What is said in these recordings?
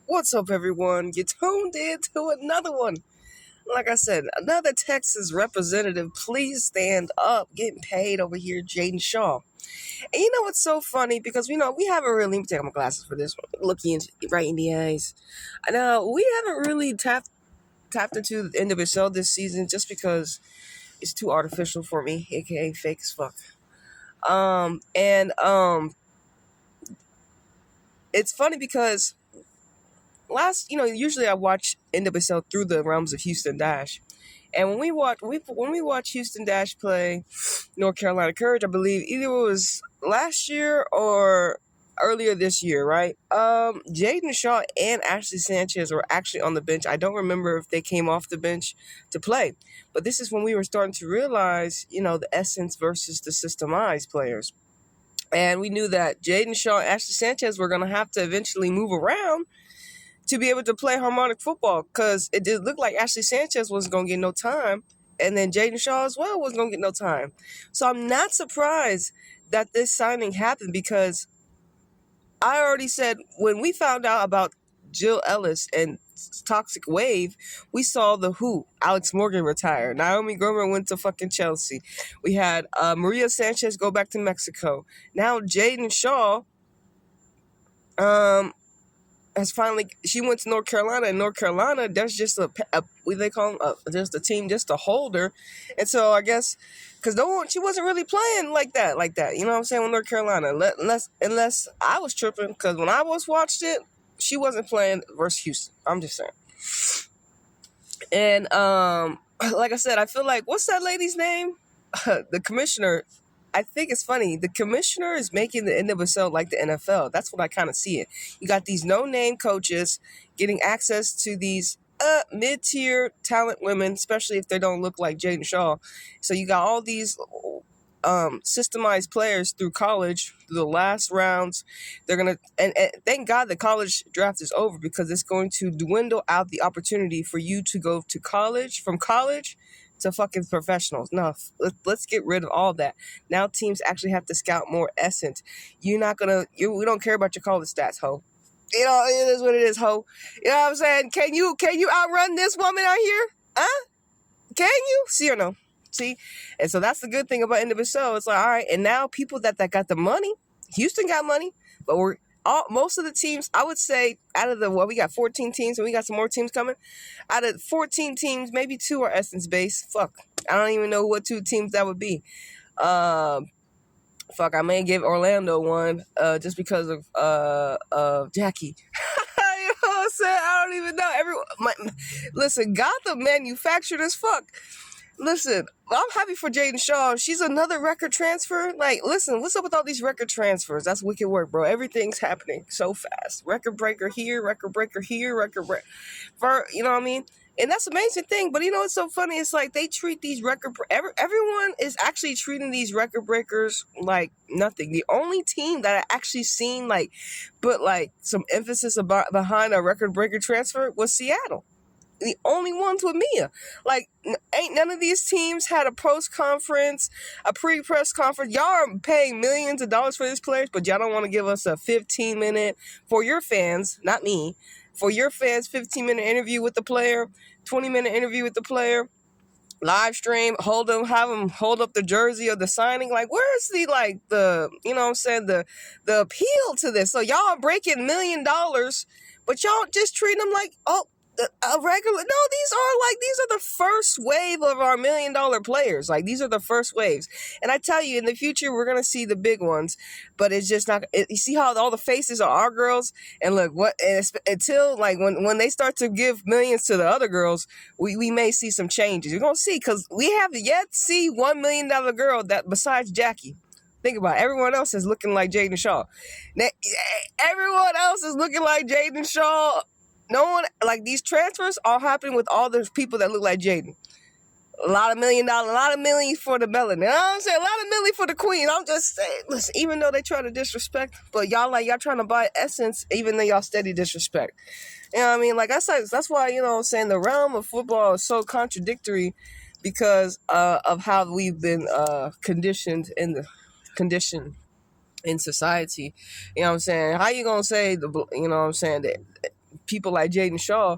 What's up, everyone? You tuned in to another one. Like I said, another Texas representative. Please stand up. Getting paid over here, Jaedyn Shaw. And you know what's so funny? Because, we haven't really, let me take off my glasses for this one, looking right in the eyes. Now, we haven't really tapped into the NWSL this season just because it's too artificial for me, aka fake as fuck. It's funny because usually I watch NWSL through the realms of Houston Dash. And when we watch Houston Dash play North Carolina Courage, I believe either it was last year or earlier this year, right? Jaedyn Shaw and Ashley Sánchez were actually on the bench. I don't remember if they came off the bench to play. But this is when we were starting to realize, the essence versus the systemized players. And we knew that Jaedyn Shaw and Ashley Sánchez were going to have to eventually move around to be able to play harmonic football, because it did look like Ashley Sánchez wasn't going to get no time, and then Jaedyn Shaw as well wasn't going to get no time. So I'm not surprised that this signing happened, because I already said when we found out about Jill Ellis and Toxic Wave, we saw the Who. Alex Morgan retire. Naomi Gromer went to fucking Chelsea. We had Maria Sanchez go back to Mexico. Now Jaedyn Shaw she went to North Carolina, and North Carolina, there's just what do they call them? There's the team just to hold her. And so I guess, because she wasn't really playing like that, you know what I'm saying, with North Carolina, unless I was tripping, because when I watched it, she wasn't playing versus Houston. I'm just saying. And like I said, I feel like, what's that lady's name? The commissioner. I think it's funny. The commissioner is making the NWSL like the NFL. That's what I kind of see it. You got these no-name coaches getting access to these mid-tier talent women, especially if they don't look like Jaedyn Shaw. So you got all these systemized players through college, through the last rounds. They're going to, and thank God the college draft is over, because it's going to dwindle out the opportunity for you to go to college, from college to fucking professionals. No, let's get rid of all that. Now teams actually have to scout more essence. We don't care about your college stats, ho. It is what it is, ho. You know what I'm saying? Can you outrun this woman out here? Huh? Can you? See or no? See? And so that's the good thing about NWSL. It's like, all right, and now people that got the money, Houston got money, but most of the teams, I would say, out of we got 14 teams, and we got some more teams coming. Out of 14 teams, maybe 2 are essence-based. Fuck. I don't even know what 2 teams that would be. I may give Orlando one, just because of Jackie. You know what I'm saying? I don't even know. Listen, Gotham manufactured as fuck. Listen, I'm happy for Jaedyn Shaw. She's another record transfer. Like, listen, what's up with all these record transfers? That's wicked work, bro. Everything's happening so fast. Record breaker here, record breaker here, you know what I mean? And that's the amazing thing. But it's so funny. It's like they treat these everyone is actually treating these record breakers like nothing. The only team that I actually seen put some emphasis behind a record breaker transfer was Seattle. The only ones with Mia. Ain't none of these teams had a post-conference, a pre-press conference. Y'all are paying millions of dollars for these players, but y'all don't want to give us a 15-minute, for your fans, not me, for your fans, 15-minute interview with the player, 20-minute interview with the player, live stream, have them hold up the jersey of the signing. Where's the you know what I'm saying, the appeal to this? So y'all are breaking $1 million, but y'all just treat them like, a regular. No, these are the first wave of our $1 million players. These are the first waves, and I tell you, in the future we're gonna see the big ones, but it's just not. You see how all the faces are our girls, and look until when they start to give millions to the other girls, we may see some changes. You're gonna see, because we have yet to see $1 million girl that besides Jackie. Think about it. Everyone else is looking like Jaedyn Shaw. Everyone else is looking like Jaedyn Shaw. No one, these transfers are happening with all those people that look like Jaedyn. A lot of $1 million, a lot of millions for the melanin. You know what I'm saying? A lot of millions for the queen. I'm just saying, listen, even though they try to disrespect, but y'all trying to buy essence, even though y'all steady disrespect. You know what I mean? That's why, you know what I'm saying, the realm of football is so contradictory, because of how we've been conditioned in society. You know what I'm saying? How you gonna say you know what I'm saying, that people like Jaedyn Shaw.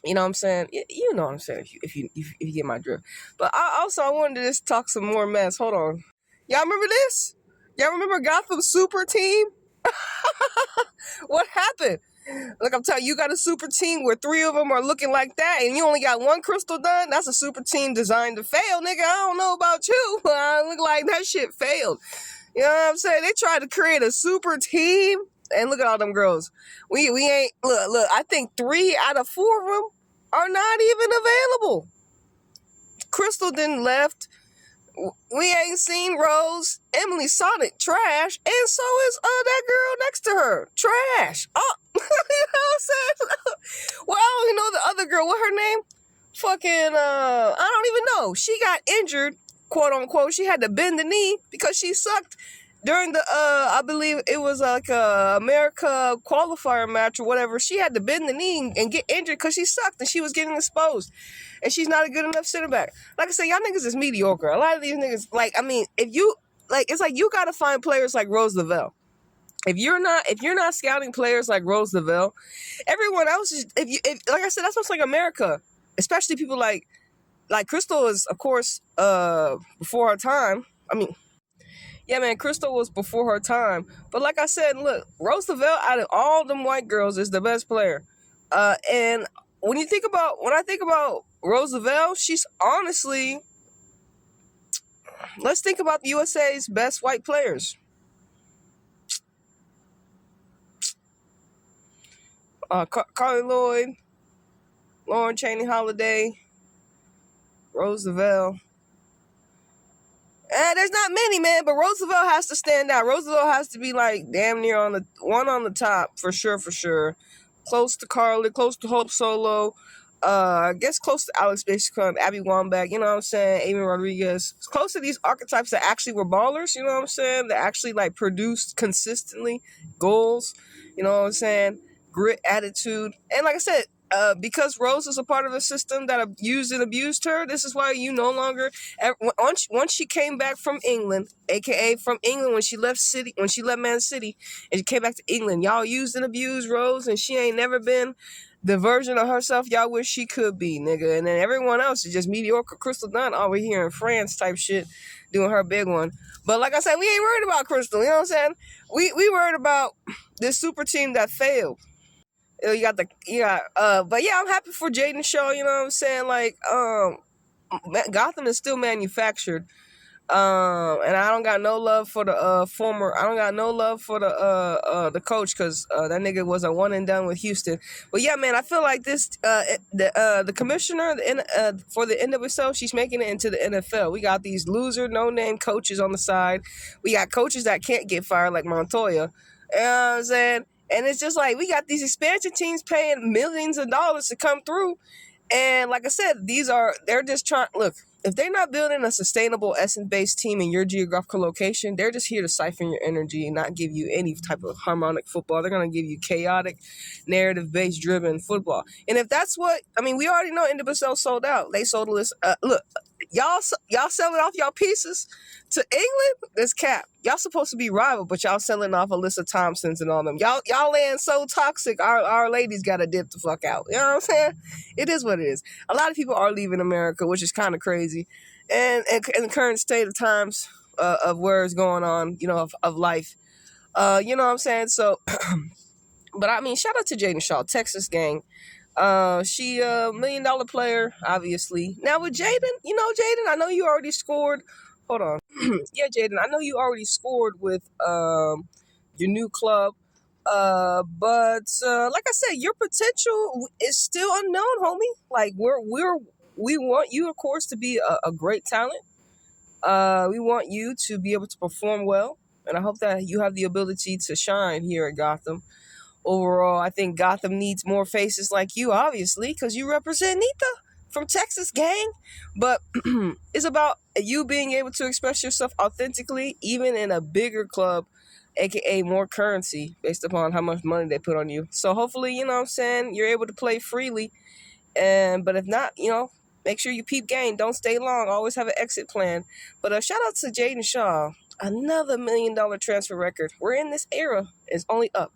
You know what I'm saying? You know what I'm saying if you get my drift. But I wanted to just talk some more mess. Hold on. Y'all remember this? Y'all remember Gotham Super Team? What happened? Look, I'm telling you, you got a super team where 3 of them are looking like that, and you only got 1 crystal done? That's a super team designed to fail, nigga. I don't know about you, but I look like that shit failed. You know what I'm saying? They tried to create a super team, and look at all them girls. We ain't, look, I think 3 out of 4 of them are not even available. Crystal didn't left. We ain't seen Rose. Emily Sonic trash, and so is that girl next to her trash. Oh, you know what I'm saying? Well, I don't even know the other girl. What her name? Fucking I don't even know. She got injured, quote unquote. She had to bend the knee because she sucked during the I believe it was like a America qualifier match or whatever. She had to bend the knee and get injured because she sucked and she was getting exposed, and she's not a good enough center back. Like I said, y'all niggas is mediocre. A lot of these niggas, like, I mean, if you like, it's like you gotta find players like Rose Lavelle. If you're not scouting players like Rose Lavelle, everyone else is. If like I said, that's what's like America, especially people like Crystal is, of course, before her time. I mean, yeah, man, Crystal was before her time. But like I said, look, Rose Lavelle out of all them white girls is the best player. And when I think about Rose Lavelle, she's honestly, let's think about the USA's best white players. Carly Lloyd, Lauren Cheney Holiday, Rose Lavelle. There's not many, man, but Rose Lavelle has to stand out. Rose Lavelle has to be like damn near on the top for sure. Close to Carly, close to Hope Solo, I guess close to Alex Bishop, Abby Wambach, you know what I'm saying, Amy Rodriguez. Close to these archetypes that actually were ballers, you know what I'm saying, that actually like produced consistently goals, you know what I'm saying, grit, attitude. And like I said, because Rose is a part of a system that used and abused her, this is why you no longer, once she came back from England, aka from England when she left Man City, and she came back to England, y'all used and abused Rose, and she ain't never been the version of herself y'all wish she could be, nigga. And then everyone else is just mediocre Crystal Dunn over here in France type shit, doing her big one. But like I said, we ain't worried about Crystal, you know what I'm saying? We worried about this super team that failed. But yeah, I'm happy for Jaedyn Shaw, you know what I'm saying? Like, Gotham is still manufactured. And I don't got no love for the coach, because that nigga was a one and done with Houston. But yeah, man, I feel like this the commissioner for the NWSL, she's making it into the NFL. We got these loser no name coaches on the side. We got coaches that can't get fired like Montoya. You know what I'm saying? And it's just like we got these expansion teams paying millions of dollars to come through. And like I said, they're just trying, look, if they're not building a sustainable essence-based team in your geographical location, they're just here to siphon your energy and not give you any type of harmonic football. They're going to give you chaotic, narrative-based driven football. And if that's what, I mean, we already know NWSL sold out. They sold a list. Look, y'all selling off y'all pieces to England? That's cap. Y'all supposed to be rival, but y'all selling off Alyssa Thompsons and all them. Y'all land so toxic, our ladies got to dip the fuck out. You know what I'm saying? It is what it is. A lot of people are leaving America, which is kind of crazy. And in the current state of times of where it's going on, you know, of life. You know what I'm saying? So, but I mean, shout out to Jaedyn Shaw, Texas gang. She a $1 million player, obviously. Now with Jaedyn, Jaedyn, I know you already scored. Hold on. Yeah, Jaedyn, I know you already scored with your new club. But like I said, your potential is still unknown, homie. Like we want you, of course, to be a great talent. We want you to be able to perform well, and I hope that you have the ability to shine here at Gotham. Overall, I think Gotham needs more faces like you, obviously, because you represent Nita from Texas, gang. But it's about you being able to express yourself authentically, even in a bigger club, aka more currency, based upon how much money they put on you. So hopefully, you know what I'm saying, you're able to play freely. But if not, make sure you peep game. Don't stay long. Always have an exit plan. But shout out to Jaedyn Shaw. Another $1 million transfer record. We're in this era. It's only up.